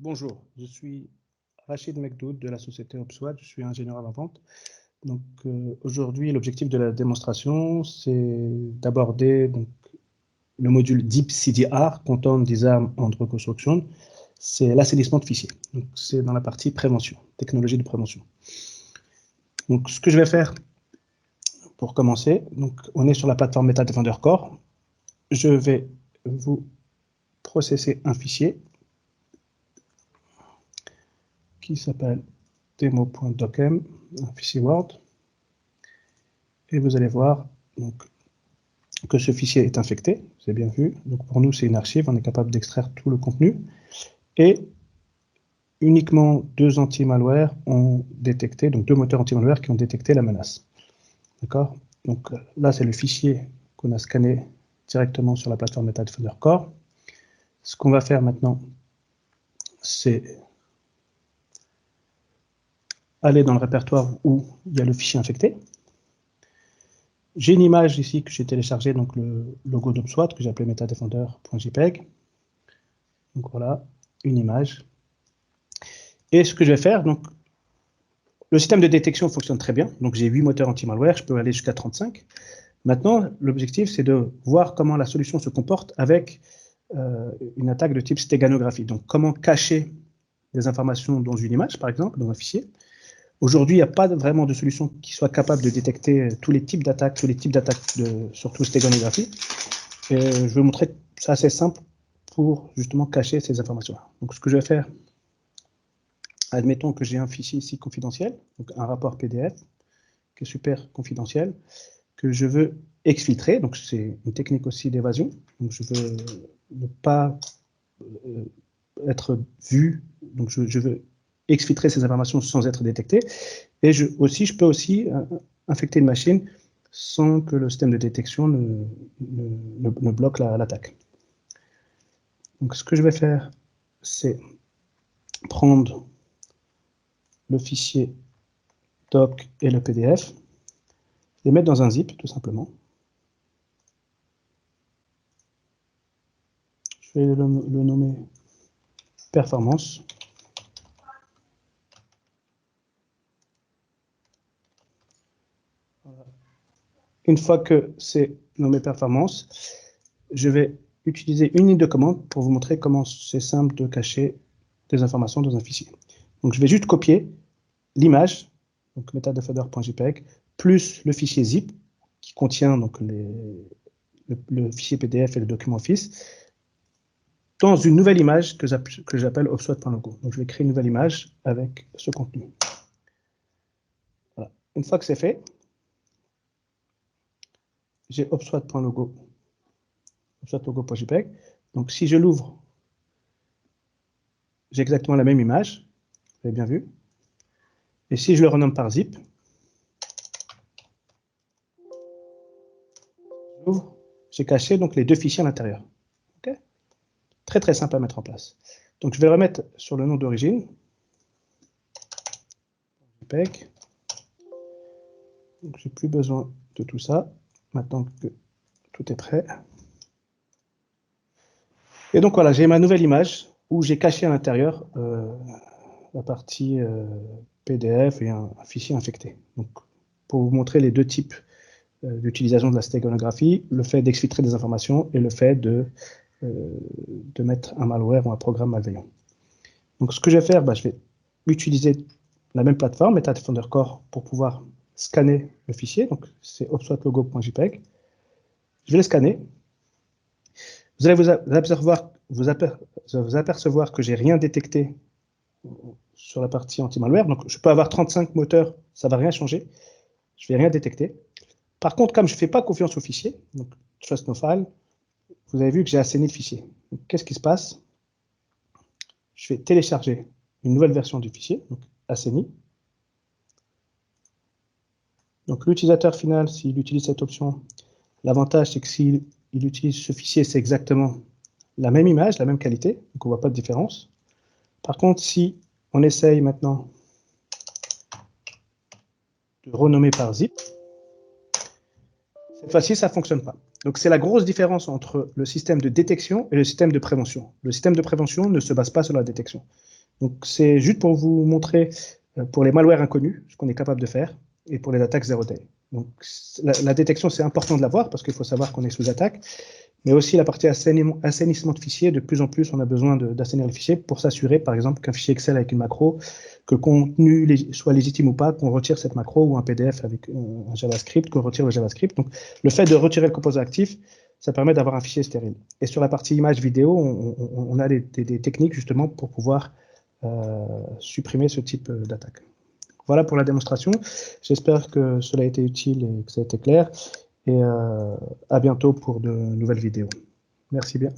Bonjour, je suis Rachid Mekdoud de la société Opswat, je suis ingénieur à la vente. Donc aujourd'hui, l'objectif de la démonstration, c'est d'aborder le module Deep CDR, Content Design and Reconstruction. C'est l'assainissement de fichiers. Donc c'est dans la partie prévention, technologie de prévention. Donc ce que je vais faire pour commencer, donc on est sur la plateforme Meta Defender Core. Je vais vous processer un fichier qui s'appelle demo.docm, un fichier Word. Et vous allez voir donc, que ce fichier est infecté, vous avez bien vu. Donc pour nous, c'est une archive, on est capable d'extraire tout le contenu. Et uniquement deux anti-malware ont détecté, donc deux moteurs anti-malware qui ont détecté la menace. D'accord? Donc là, c'est le fichier qu'on a scanné directement sur la plateforme Meta Defender Core. Ce qu'on va faire maintenant, c'est aller dans le répertoire où il y a le fichier infecté. J'ai une image ici que j'ai téléchargée, donc le logo d'Opswat que j'ai appelé metadefender.jpg. Donc voilà, une image. Et ce que je vais faire, donc le système de détection fonctionne très bien. Donc j'ai 8 moteurs anti-malware, je peux aller jusqu'à 35. Maintenant, l'objectif, c'est de voir comment la solution se comporte avec une attaque de type stéganographie. Donc comment cacher des informations dans une image, par exemple, dans un fichier. Aujourd'hui, il n'y a pas vraiment de solution qui soit capable de détecter tous les types d'attaques, surtout stéganographie. Et je vais vous montrer que c'est assez simple pour justement cacher ces informations-là. Donc ce que je vais faire, admettons que j'ai un fichier ici confidentiel, donc un rapport PDF, qui est super confidentiel, que je veux exfiltrer, donc c'est une technique aussi d'évasion, donc je veux ne pas être vu, donc je veux exfiltrer ces informations sans être détecté, et je peux aussi infecter une machine sans que le système de détection ne bloque l'attaque. Donc ce que je vais faire, c'est prendre le fichier doc et le PDF, les mettre dans un zip, tout simplement. Je vais le nommer performance. Une fois que c'est nommé performance, je vais utiliser une ligne de commande pour vous montrer comment c'est simple de cacher des informations dans un fichier. Donc je vais juste copier l'image, donc metadefender.jpg, plus le fichier zip qui contient donc le fichier PDF et le document Office, dans une nouvelle image que j'appelle opswat.logo. Donc je vais créer une nouvelle image avec ce contenu. Voilà. Une fois que c'est fait, j'ai opswat.logo, opswat.logo.jpg. Donc si je l'ouvre, j'ai exactement la même image, vous avez bien vu. Et si je le renomme par zip, j'ai caché donc les deux fichiers à l'intérieur. Okay, très très simple à mettre en place. Donc je vais le remettre sur le nom d'origine. JPEG. Donc j'ai plus besoin de tout ça. Maintenant que tout est prêt. Et donc voilà, j'ai ma nouvelle image où j'ai caché à l'intérieur la partie PDF et un fichier infecté. Donc pour vous montrer les deux types d'utilisation de la stéganographie, le fait d'exfiltrer des informations et le fait de mettre un malware ou un programme malveillant. Donc ce que je vais faire, je vais utiliser la même plateforme, Meta Defender Core, pour pouvoir scanner le fichier. Donc c'est opswatlogo.jpg. Je vais le scanner. Vous allez vous apercevoir que j'ai rien détecté sur la partie anti-malware. Donc je peux avoir 35 moteurs, ça ne va rien changer. Je ne vais rien détecter. Par contre, comme je ne fais pas confiance au fichier, donc trust no file, vous avez vu que j'ai assaini le fichier. Qu'est-ce qui se passe? Je vais télécharger une nouvelle version du fichier, donc assaini. Donc l'utilisateur final, s'il utilise cette option, l'avantage c'est que s'il utilise ce fichier, c'est exactement la même image, la même qualité, donc on ne voit pas de différence. Par contre, si on essaye maintenant de renommer par zip, cette fois-ci, ça ne fonctionne pas. Donc c'est la grosse différence entre le système de détection et le système de prévention. Le système de prévention ne se base pas sur la détection. Donc, c'est juste pour vous montrer, pour les malwares inconnus, ce qu'on est capable de faire, et pour les attaques zero day. Donc, la détection, c'est important de l'avoir, parce qu'il faut savoir qu'on est sous attaque, mais aussi la partie assainissement de fichiers. De plus en plus, on a besoin d'assainir les fichiers pour s'assurer, par exemple, qu'un fichier Excel avec une macro, que le contenu soit légitime ou pas, qu'on retire cette macro, ou un PDF avec un JavaScript, qu'on retire le JavaScript. Donc, le fait de retirer le composant actif, ça permet d'avoir un fichier stérile. Et sur la partie image-vidéo, on a des techniques, justement, pour pouvoir supprimer ce type d'attaque. Voilà pour la démonstration. J'espère que cela a été utile et que ça a été clair. Et à bientôt pour de nouvelles vidéos. Merci bien.